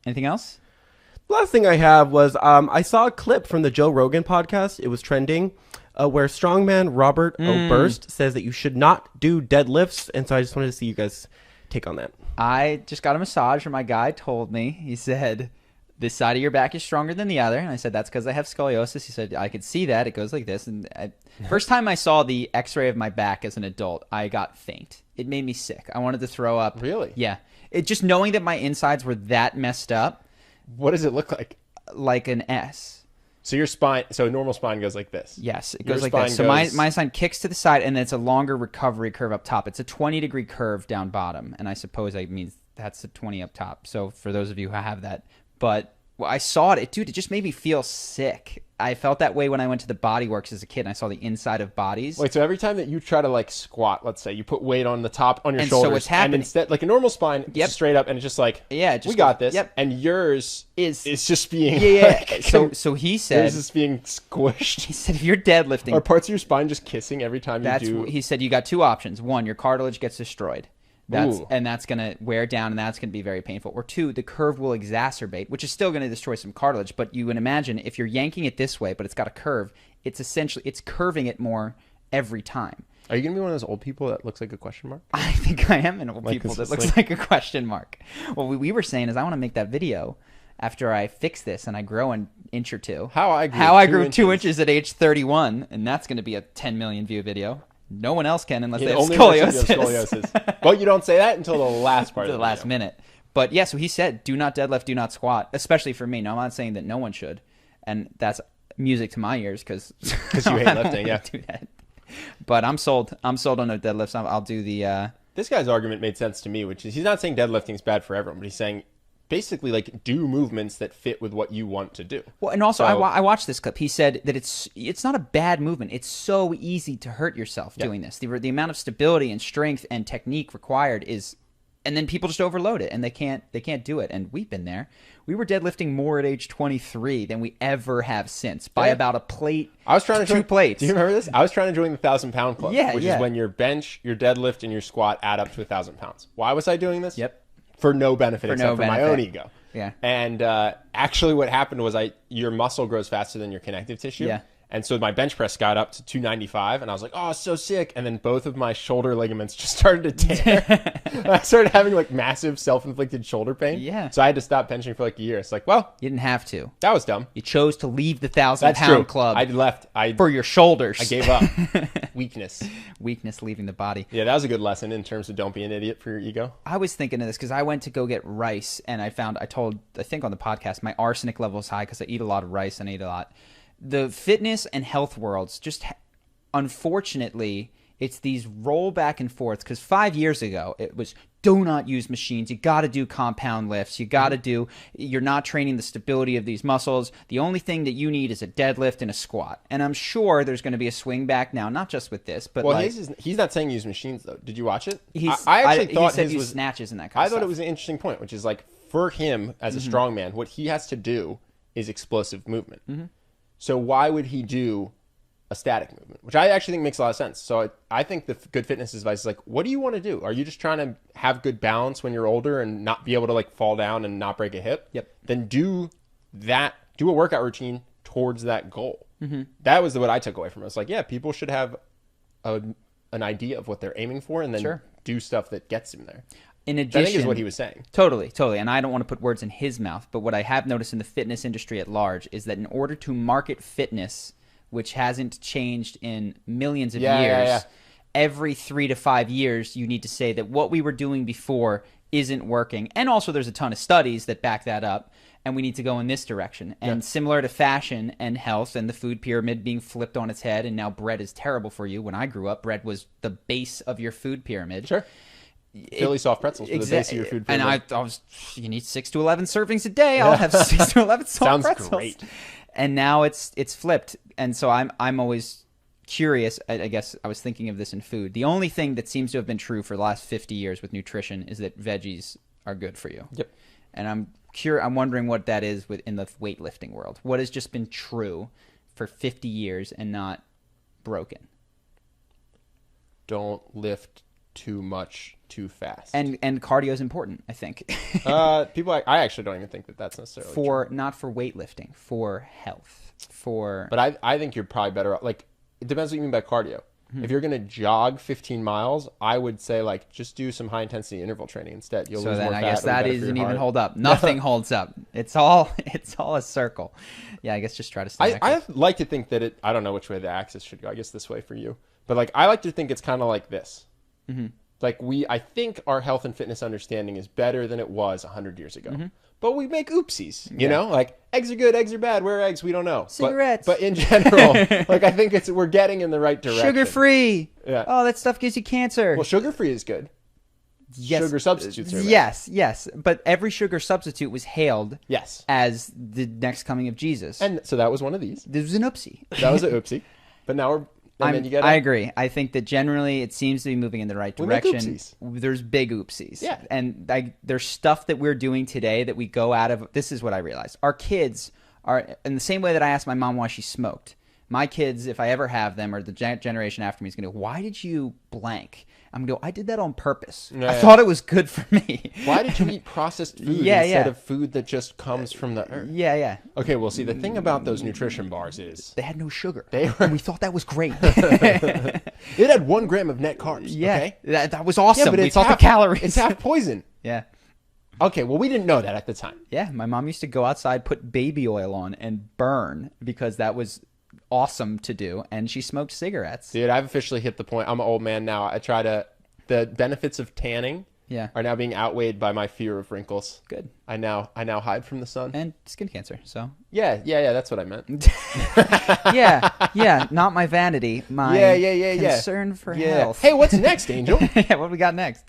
Anything else? Last thing I have was I saw a clip from the Joe Rogan podcast. It was trending where strongman Robert Oberst says that you should not do deadlifts. And so I just wanted to see you guys take on that. I just got a massage, and my guy told me, he said, this side of your back is stronger than the other. And I said, that's because I have scoliosis. He said, I could see that. It goes like this. And first time I saw the x-ray of my back as an adult, I got faint. It made me sick. I wanted to throw up. Really? Yeah. It just knowing that my insides were that messed up. What does it look like? Like an S. So your spine, so a normal spine goes like this. Yes, it goes like this. So my spine kicks to the side, and then it's a longer recovery curve up top. It's a 20-degree curve down bottom, and I suppose that means that's a 20 up top. So for those of you who have that. But I saw it. Dude, it just made me feel sick. I felt that way when I went to the Body Works as a kid, and I saw the inside of bodies. Wait, so every time that you try to like squat, let's say, you put weight on the top, on your And shoulders, so what's happening, and instead, like a normal spine, it's just straight up, and it's just like, yeah, it just we got goes, this. Yep. And yours is just being, like, so he said, yours is being squished. He said, if you're deadlifting, are parts of your spine just kissing every time you do? He said, you got two options. One, your cartilage gets destroyed. And that's going to wear down, and that's going to be very painful. Or two, the curve will exacerbate, which is still going to destroy some cartilage. But you would imagine if you're yanking it this way, but it's got a curve, it's curving it more every time. Are you going to be one of those old people that looks like a question mark? I think I am an old people that looks like a question mark. What we were saying is I want to make that video after I fix this and I grow an inch or two. How I grew 2 inches at age 31, and that's going to be a 10 million view video. No one else can unless they have only scoliosis. Well, you don't say that until the last part of the last minute. But yeah, so he said, do not deadlift, do not squat, especially for me. Now, I'm not saying that no one should. And that's music to my ears because you hate lifting, yeah. Do that. But I'm sold. I'm sold on no deadlifts. I'll do the... This guy's argument made sense to me, which is he's not saying deadlifting is bad for everyone, but he's saying basically like do movements that fit with what you want to do. Well, and also I watched this clip. He said that it's not a bad movement. It's so easy to hurt yourself doing this. The amount of stability and strength and technique required is, and then people just overload it and they can't do it. And we've been there. We were deadlifting more at age 23 than we ever have since by about a plate. I was trying to two plates. Do you remember this? I was trying to join the 1,000-pound club, which is when your bench, your deadlift, and your squat add up to 1,000 pounds. Why was I doing this? Yep. For no benefit except for my own ego. Yeah. And actually what happened was your muscle grows faster than your connective tissue. Yeah. And so my bench press got up to 295, and I was like, oh, so sick. And then both of my shoulder ligaments just started to tear. I started having like massive self-inflicted shoulder pain. Yeah. So I had to stop benching for like a year. It's like, well. You didn't have to. That was dumb. You chose to leave the 1,000-pound club. I left. For your shoulders. I gave up. Weakness. Weakness leaving the body. Yeah, that was a good lesson in terms of don't be an idiot for your ego. I was thinking of this because I went to go get rice, and I think on the podcast, my arsenic level is high because I eat a lot of rice and I eat a lot. The fitness and health worlds, just unfortunately, it's these roll back and forth. Because 5 years ago, it was do not use machines. You got to do compound lifts. You got to you're not training the stability of these muscles. The only thing that you need is a deadlift and a squat. And I'm sure there's going to be a swing back now, not just with this, but he's not saying use machines though. Did you watch it? I actually thought he said snatches and that kind of stuff. I thought it was an interesting point, which is like for him as a strongman, what he has to do is explosive movement. Mm-hmm. So why would he do a static movement, which I actually think makes a lot of sense. So I think the good fitness advice is like, what do you want to do? Are you just trying to have good balance when you're older and not be able to like fall down and not break a hip? Yep. Then do a workout routine towards that goal. Mm-hmm. That was what I took away from it. It's like, yeah, people should have an idea of what they're aiming for and then do stuff that gets them there. In addition, I think is what he was saying. Totally. And I don't want to put words in his mouth, but what I have noticed in the fitness industry at large is that in order to market fitness, which hasn't changed in millions of years, every 3 to 5 years, you need to say that what we were doing before isn't working. And also there's a ton of studies that back that up, and we need to go in this direction. And similar to fashion and health and the food pyramid being flipped on its head, and now bread is terrible for you. When I grew up, bread was the base of your food pyramid. Sure. Philly soft pretzels for the base of your food pyramid. And you need 6 to 11 servings a day. I'll have 6 to 11 soft pretzels. Sounds great. And now it's flipped. And so I'm always curious. I guess I was thinking of this in food. The only thing that seems to have been true for the last 50 years with nutrition is that veggies are good for you. Yep. And I'm wondering what that is in the weightlifting world. What has just been true for 50 years and not broken? Don't lift too much too fast. And cardio is important, I think. I actually don't even think that that's necessarily true. Not for weightlifting, for health, for. But I think you're probably better. Like, it depends what you mean by cardio. If you're gonna jog 15 miles, I would say like just do some high intensity interval training instead. You'll lose more fat. So then I guess that doesn't even hold up. Nothing holds up. It's all a circle. Yeah, I guess just try to stay active. I like to think that I don't know which way the axis should go. I guess this way for you. But like I like to think it's kind of like this. Like I think our health and fitness understanding is better than it was 100 years ago. But we make oopsies, you know? Like, eggs are good, eggs are bad. Where are eggs? We don't know. Cigarettes. But in general, like, I think we're getting in the right direction. Sugar-free. Yeah. Oh, that stuff gives you cancer. Well, sugar-free is good. Yes. Sugar substitutes are bad. Yes. But every sugar substitute was hailed as the next coming of Jesus. And so that was one of these. This was an oopsie. That was an oopsie. But now we're... I agree. I think that generally it seems to be moving in the right direction. There's big oopsies. Yeah. And there's stuff that we're doing today that we go out of. This is what I realized. Our kids are, in the same way that I asked my mom why she smoked, my kids, if I ever have them, or the generation after me, is going to go, why did you blank? I'm going to go, I did that on purpose. I thought it was good for me. Why did you eat processed food instead of food that just comes from the earth? Yeah. Okay, well, see, the thing about those nutrition bars is... they had no sugar. We thought that was great. It had 1 gram of net carbs. Yeah, okay? that was awesome. Yeah, but we thought the calories. It's half poison. Yeah. Okay, well, we didn't know that at the time. Yeah, my mom used to go outside, put baby oil on, and burn because that was... awesome to do, and she smoked cigarettes. Dude, I've officially hit the point. I'm an old man now. The benefits of tanning are now being outweighed by my fear of wrinkles. Good. I now hide from the sun. And skin cancer, so. Yeah, that's what I meant. yeah, not my vanity, my concern for health. Hey, what's next, Angel? Yeah, what do we got next?